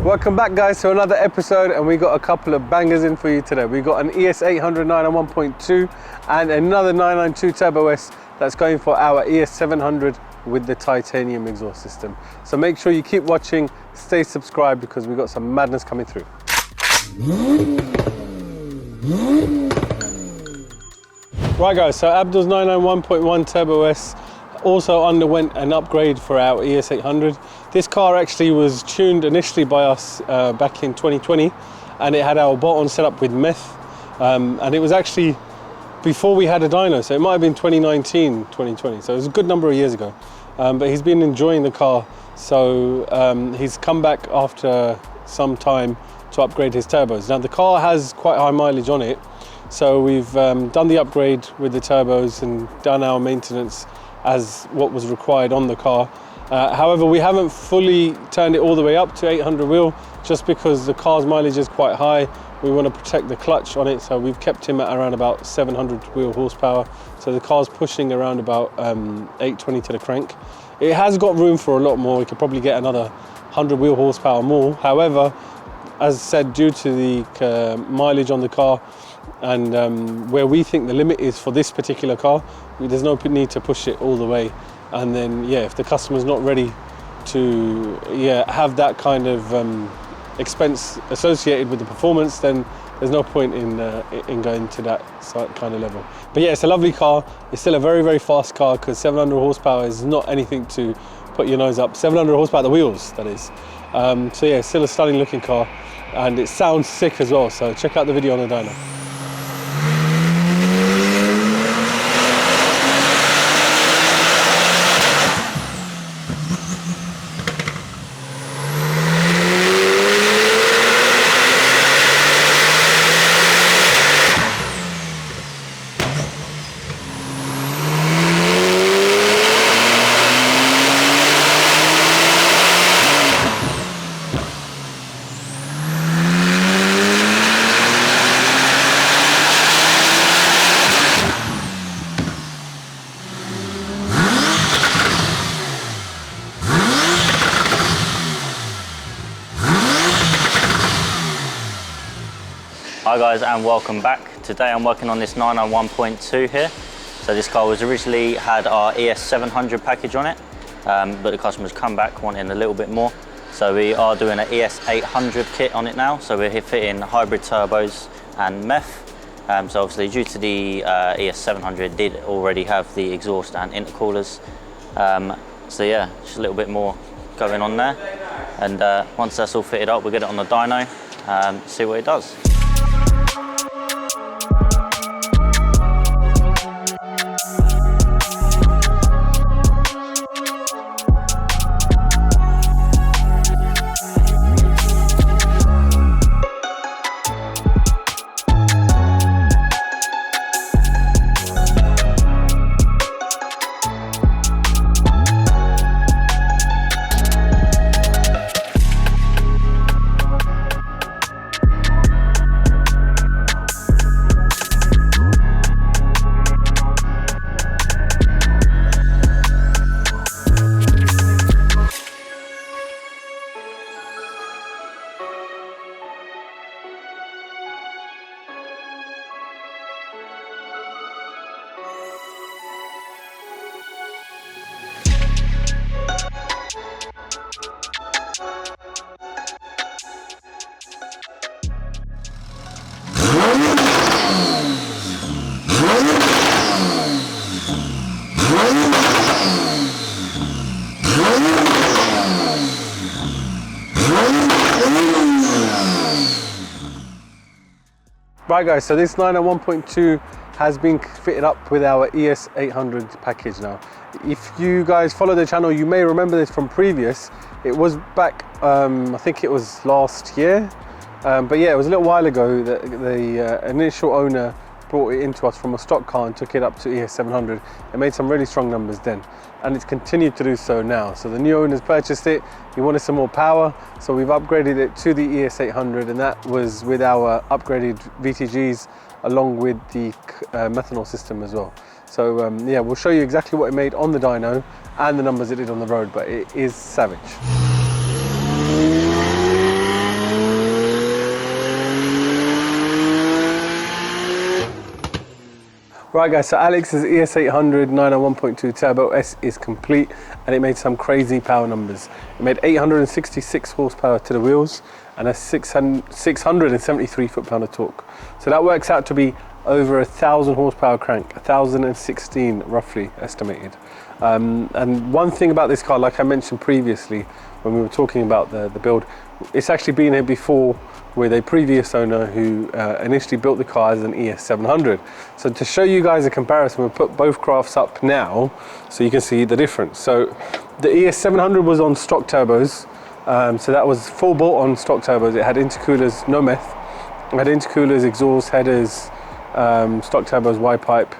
Welcome back guys to another episode, and we got a couple of bangers in for you today. We got an ES800 991.2 and another 992 Turbo S that's going for our ES700 with the titanium exhaust system. So make sure you keep watching, stay subscribed, because we got some madness coming through. Right guys, so Abdul's 991.1 Turbo S also underwent an upgrade for our ES800. This car actually was tuned initially by us back in 2020, and it had our bolt-on set up with meth, and it was actually before we had a dyno, so it might have been 2019, 2020, so it was a good number of years ago. But he's been enjoying the car, so he's come back after some time to upgrade his turbos. Now the car has quite high mileage on it, so we've done the upgrade with the turbos and done our maintenance as what was required on the car. However, we haven't fully turned it all the way up to 800 wheel, just because the car's mileage is quite high. We want to protect the clutch on it, so we've kept him at around about 700 wheel horsepower. So the car's pushing around about 820 to the crank. It has got room for a lot more. We could probably get another 100 wheel horsepower more. However, as I said, due to the mileage on the car and where we think the limit is for this particular car, there's no need to push it all the way. And then, yeah, if the customer's not ready to have that kind of expense associated with the performance, then there's no point in going to that kind of level. But yeah, it's a lovely car. It's still a very, very fast car, because 700 horsepower is not anything to put your nose up. 700 horsepower at the wheels, that is. So yeah, it's still a stunning looking car, and it sounds sick as well. So check out the video on the dyno. Hi guys, and welcome back. Today I'm working on this 991.2 here. So this car was originally had our ES700 package on it, but the customer's come back wanting a little bit more. So we are doing an ES800 kit on it now. So we're here fitting hybrid turbos and meth. So obviously due to the ES700 did already have the exhaust and intercoolers. So yeah, just a little bit more going on there. And once that's all fitted up, we'll get it on the dyno, see what it does. Right guys, so this 991.2 has been fitted up with our ES800 package now. If you guys follow the channel, you may remember this from previous. It was back, I think it was last year. But yeah, it was a little while ago that the initial owner brought it into us from a stock car and took it up to ES700. It made some really strong numbers then, and it's continued to do so now. So the new owners purchased it, he wanted some more power, so we've upgraded it to the ES800, and that was with our upgraded VTGs along with the methanol system as well. So yeah, we'll show you exactly what it made on the dyno and the numbers it did on the road, but it is savage. Right guys, so Alex's ES800 991.2 Turbo S is complete, and it made some crazy power numbers. It made 866 horsepower to the wheels and a 673 foot-pound of torque. So that works out to be over 1,000 horsepower crank, 1,016 roughly estimated. And one thing about this car, like I mentioned previously when we were talking about the build, it's actually been here before with a previous owner who initially built the car as an ES700. So to show you guys a comparison, we'll put both graphs up now so you can see the difference. So the ES700 was on stock turbos, so that was full bolt on stock turbos. It had intercoolers, no meth. It had intercoolers, exhaust, headers, stock turbos, Y pipe,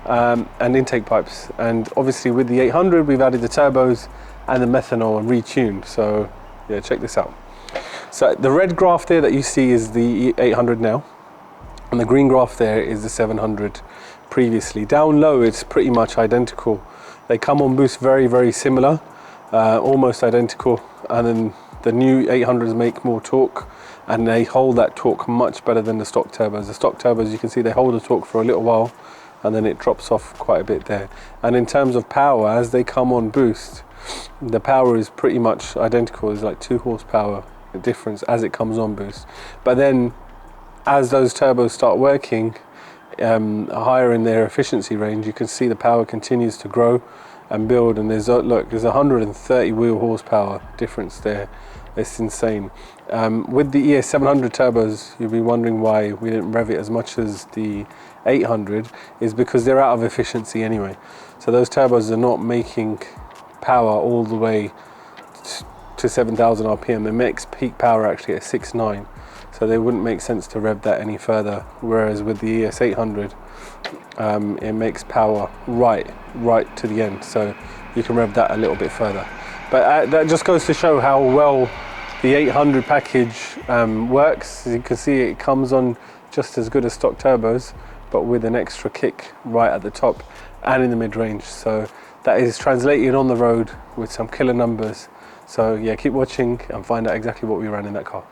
and intake pipes. And obviously with the 800, we've added the turbos and the methanol and retuned. So yeah, check this out. So the red graph there that you see is the 800 now, and the green graph there is the 700 previously. Down low, it's pretty much identical. They come on boost very, very similar, almost identical. And then the new 800s make more torque, and they hold that torque much better than the stock turbos. The stock turbos, you can see they hold the torque for a little while, and then it drops off quite a bit there. And in terms of power, as they come on boost, the power is pretty much identical. It's like 2 horsepower difference as it comes on boost. But then as those turbos start working higher in their efficiency range, you can see the power continues to grow and build, and there's 130 wheel horsepower difference there. It's insane. With the ES700 turbos, you'll be wondering why we didn't rev it as much as the 800, is because they're out of efficiency anyway. So those turbos are not making power all the way to 7,000 RPM. They make peak power actually at 6.9, so they wouldn't make sense to rev that any further. Whereas with the ES800, it makes power right to the end, so you can rev that a little bit further. But that just goes to show how well the 800 package works. As you can see, it comes on just as good as stock turbos, but with an extra kick right at the top and in the mid-range. So that is translated on the road with some killer numbers. So yeah, keep watching and find out exactly what we ran in that car.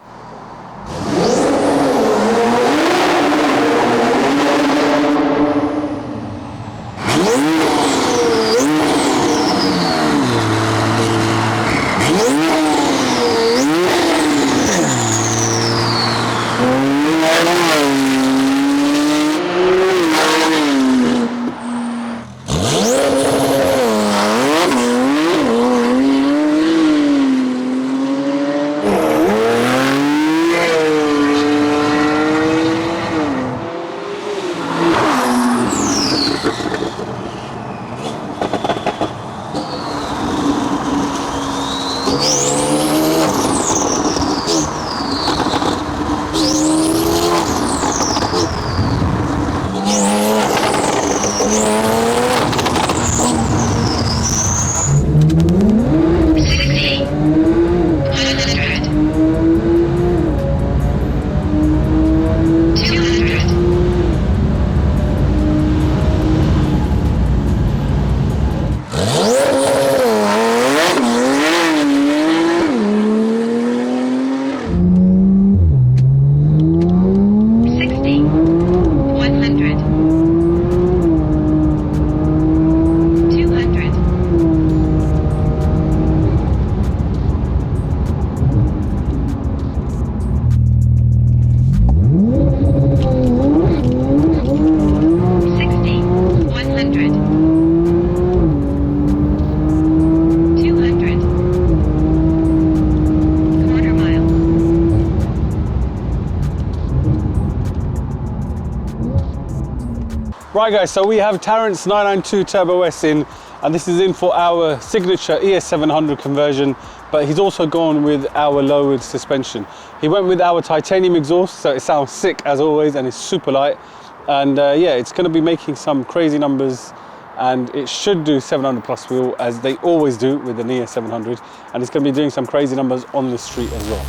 Right guys, so we have Tarrant's 992 Turbo S in, and this is in for our signature ES700 conversion, but he's also gone with our lowered suspension. He went with our titanium exhaust, so it sounds sick as always, and it's super light. And yeah, it's going to be making some crazy numbers, and it should do 700 plus wheel as they always do with an ES700, and it's going to be doing some crazy numbers on the street as well.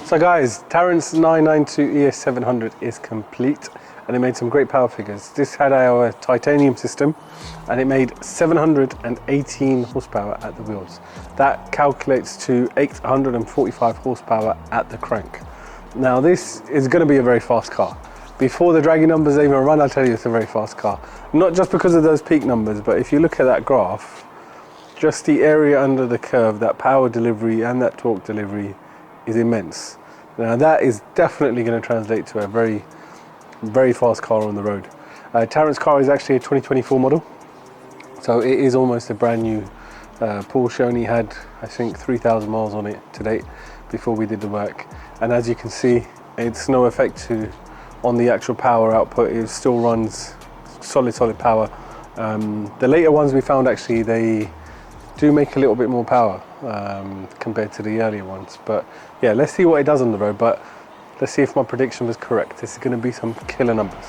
So guys, Tarrant's 992 ES700 is complete, and it made some great power figures. This had our titanium system, and it made 718 horsepower at the wheels. That calculates to 845 horsepower at the crank. Now this is going to be a very fast car. Before the draggy numbers even run, I'll tell you it's a very fast car. Not just because of those peak numbers, but if you look at that graph, just the area under the curve, that power delivery and that torque delivery is immense. Now that is definitely going to translate to a very, very fast car on the road. Tarrant's car is actually a 2024 model, so it is almost a brand new Porsche. Only had, I think, 3,000 miles on it to date before we did the work. And as you can see, it's no effect on the actual power output. It still runs solid power. The later ones we found, actually, they do make a little bit more power compared to the earlier ones. But yeah, let's see what it does on the road. But let's see if my prediction was correct. This is going to be some killer numbers.